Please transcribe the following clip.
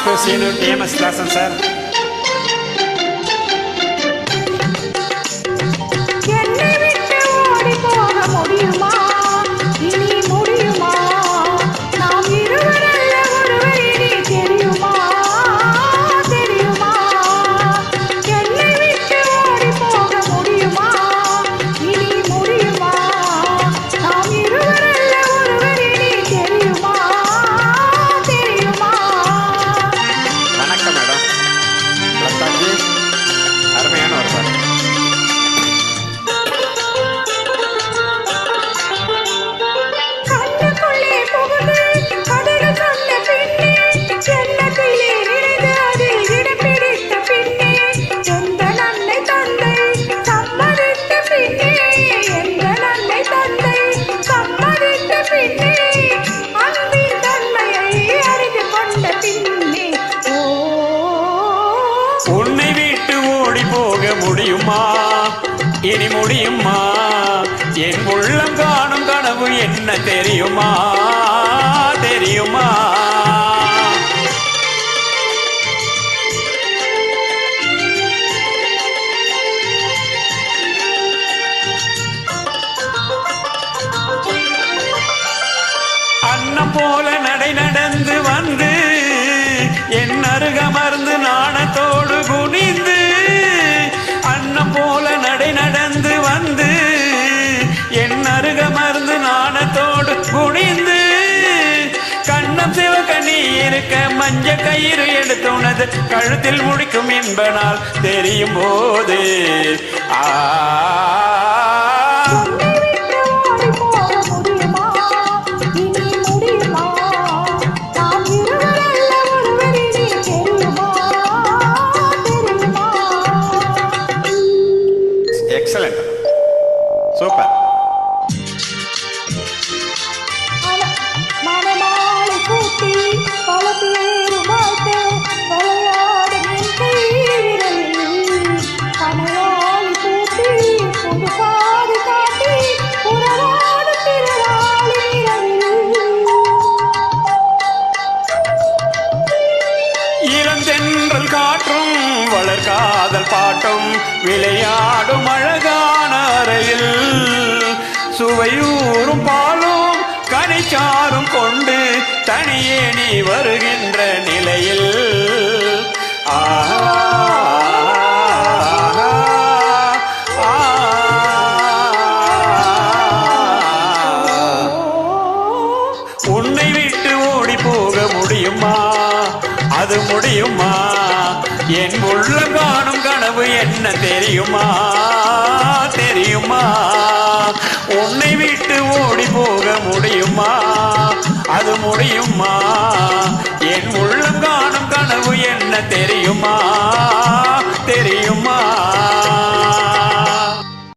Moscow Senior TMS lesson, sir. உன்னை விட்டு ஓடி போக முடியுமா இனி முடியுமா என் உள்ளம் காணும் கனவு என்ன தெரியுமா தெரியுமா அன்னம் போல நடை நடந்து வந்து என் அருகமர்ந்து நாணத்தோடு குனிந்து அன்னம் போல நடை நடந்து வந்து என் அருகமர்ந்து நாணத்தோடு குனிந்து கண்ணம் சிவக்க நீ இருக்க மஞ்ச கயிறு எடுத்து உனது கழுத்தில் முடிக்கும் என்பனால் தெரியும் போது Excellent. Super. இளந்தென்றல் காற்றும் வளர் காதல் பாட்டும் விளையாடும் அழகான அறையில் சுவையூறும் பாலும் கனிச்சாரும் கொண்டு தனியே நீ வருகின்ற நிலையில் உன்னை விட்டு ஓடி போக முடியுமா அது முடியுமா என் உள்ளம் காணும் கனவு என்ன தெரியுமா தெரியுமா உன்னை விட்டு ஓடி போக முடியுமா அது முடியுமா என் உள்ளம் காணும் கனவு என்ன தெரியுமா தெரியுமா